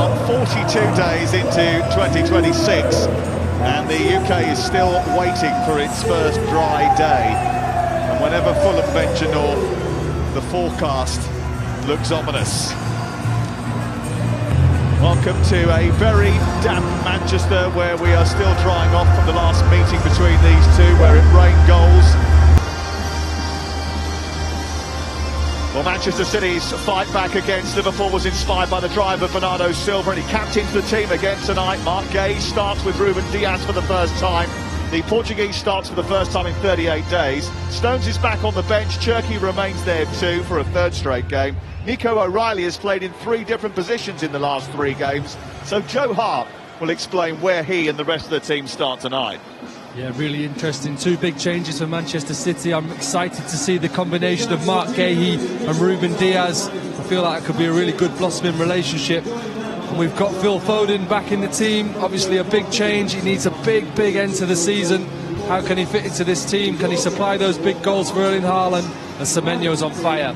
now 42 days into 2026, and the UK is still waiting for its first dry day. And whenever Fulham venture north, the forecast looks ominous. Welcome to a very damp Manchester, where we are still drying off from the last meeting between these two, where it rained goals. Well, Manchester City's fight back against Liverpool was inspired by the drive of Bernardo Silva, and he captains the team again tonight. Mark Gay starts with Ruben Dias for the first time. The Portuguese starts for the first time in 38 days. Stones is back on the bench. Cherki remains there too for a third straight game. Nico O'Reilly has played in 3 different positions in the last 3 games. So Joe Hart will explain where he and the rest of the team start tonight. Yeah, really interesting. 2 big changes for Manchester City. I'm excited to see the combination of Mark Gahey and Ruben Dias. I feel like it could be a really good blossoming relationship. And we've got Phil Foden back in the team. Obviously a big change. He needs a big end to the season. How can he fit into this team? Can he supply those big goals for Erling Haaland? And Semenyo's on fire.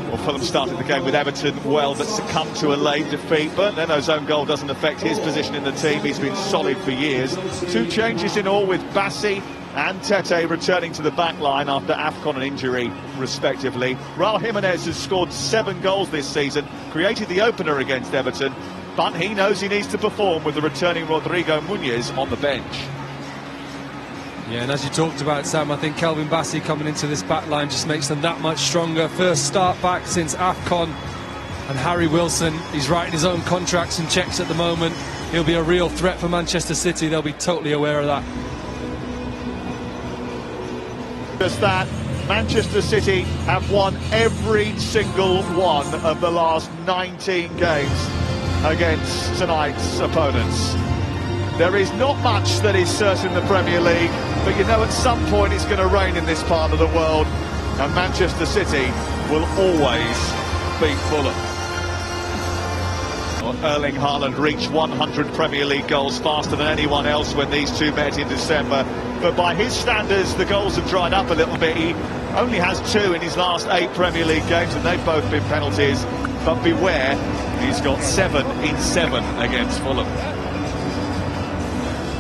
Well, Fulham started the game with Everton well, but succumbed to a late defeat. But Leno's own goal doesn't affect his position in the team. He's been solid for years. 2 changes in all, with Bassi and Tete returning to the back line after AFCON and injury, respectively. Raul Jimenez has scored 7 goals this season, created the opener against Everton, but he knows he needs to perform with the returning Rodrigo Muniz on the bench. Yeah, and as you talked about, Sam, I think Kelvin Bassi coming into this back line just makes them that much stronger. First start back since AFCON. And Harry Wilson, he's writing his own contracts and checks at the moment. He'll be a real threat for Manchester City. They'll be totally aware of that. Just that, Manchester City have won every single one of the last 19 games against tonight's opponents. There is not much that is certain in the Premier League, but you know at some point it's going to rain in this part of the world, and Manchester City will always beat Fulham. Well, Erling Haaland reached 100 Premier League goals faster than anyone else when these two met in December, but by his standards the goals have dried up a little bit. He only has 2 in his last 8 Premier League games, and they've both been penalties, but beware, he's got 7 in 7 against Fulham.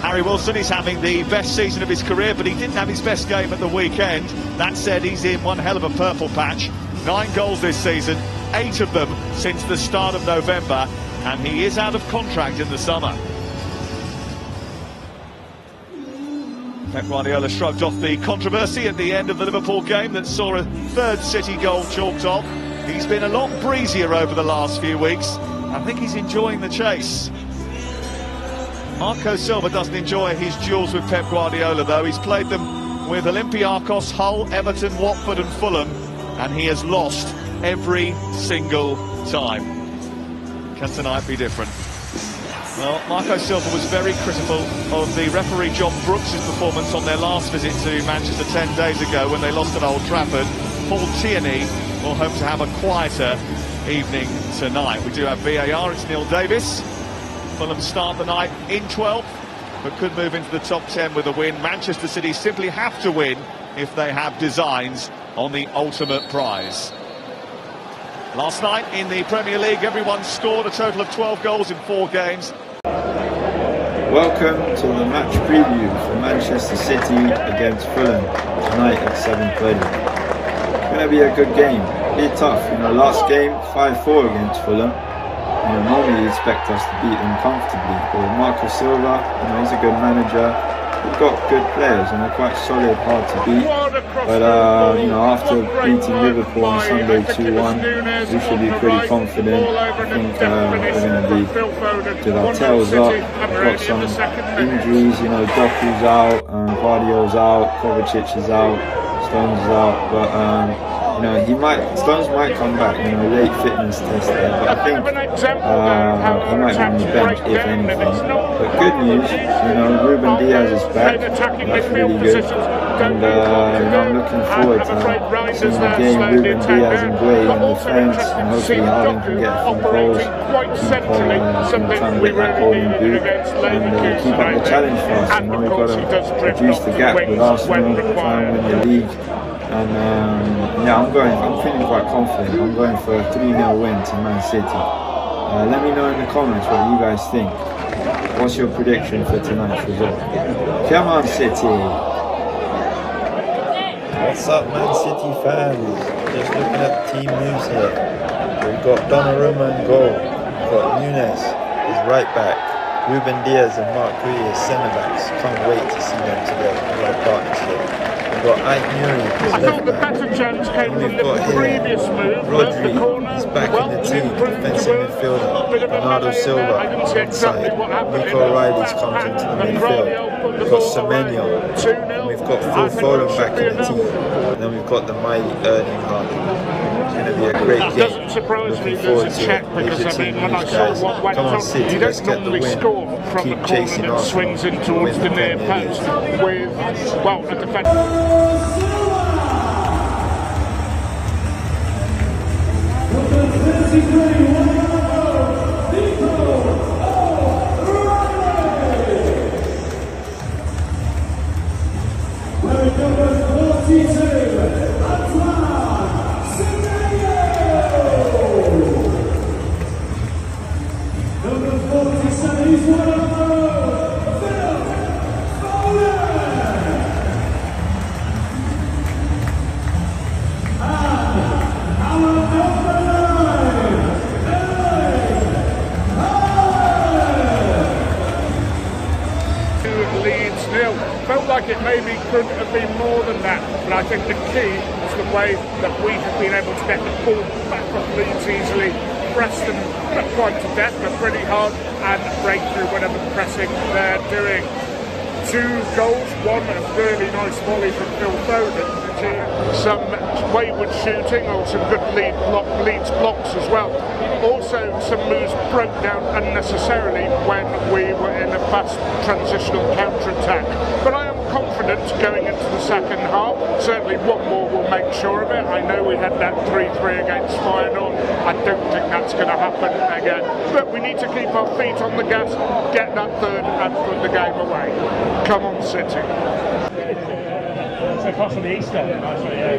Harry Wilson is having the best season of his career, but he didn't have his best game at the weekend. That said, he's in one hell of a purple patch. 9 goals this season, 8 of them since the start of November, and he is out of contract in the summer. Pep Guardiola shrugged off the controversy at the end of the Liverpool game that saw a 3rd City goal chalked off. He's been a lot breezier over the last few weeks. I think he's enjoying the chase. Marco Silva doesn't enjoy his duels with Pep Guardiola, though. He's played them with Olympiacos, Hull, Everton, Watford and Fulham, and he has lost every single time. Can tonight be different? Well, Marco Silva was very critical of the referee John Brooks' performance on their last visit to Manchester 10 days ago when they lost at Old Trafford. Paul Tierney will hope to have a quieter evening tonight. We do have VAR, it's Neil Davis. Fulham start the night in 12th, but could move into the top 10 with a win. Manchester City simply have to win if they have designs on the ultimate prize. Last night in the Premier League, everyone scored a total of 12 goals in 4 games. Welcome to the match preview for Manchester City against Fulham tonight at 7:30. It's going to be a good game, be tough. Last game 5-4 against Fulham. Normally you expect us to beat them comfortably, but with Marco Silva, he's a good manager. We've got good players and they're quite solid, hard to beat. But after beating Liverpool on Sunday 2-1, we should be pretty confident. I think we're going to be with our tails up. We've got some injuries, Doku's out, Guardiola's out, Kovacic is out, Stones is out, but Stones might come back, late fitness test there, but I think he might be on the bench if anything. But good news, Ruben Dias is back, that's really good, and I'm looking forward to seeing the game Ruben Dias and Gray in defence, and hopefully Haaland can get a few goals, keep trying to get that golden boot, and keep up the challenge for us. We've got to reduce the gap with Arsenal, try and win the league. And I'm feeling quite confident. I'm going for a 3-0 win to Man City. Let me know in the comments what you guys think. What's your prediction for tonight's result? Come on, City! What's up, Man City fans? Just looking at the team news here. We've got Donnarumma in goal. We've got Nunes, his right back. Ruben Diaz and Mark Gui as centre backs. Can't wait to see them together. What a partnership. We've got Ike Nuri, his left back. And we've got here Rodri, he's back in the team, defensive midfielder. Bernardo Silva alongside. Nico O'Reilly's comes into the midfield. We've got Semenyo. And we've got Phil Foden back in the team. And then we've got the mighty Erling Haaland. It's going to be a great game. Doesn't surprise me there's a check, because I mean when I saw what went on, you don't normally score from the corner that swings in towards the near post with, well, a defender. Felt like it maybe could have been more than that, but I think the key is the way that we have been able to get the ball back off Leeds easily, press them not quite to death but pretty hard, and break through whatever pressing they're doing. 2 goals, one a really nice volley from Phil Foden, some wayward shooting or some good Leeds blocks as well. Also some moves broke down unnecessarily when we were in a fast transitional counter-attack. But I am confident going into the second half. Certainly one more will make sure of it. I know we had that 3-3 against Feyenoord. I don't think that's going to happen again. But we need to keep our feet on the gas, get that third and put the game away. Come on, City. It's across from the Easter, actually, yeah.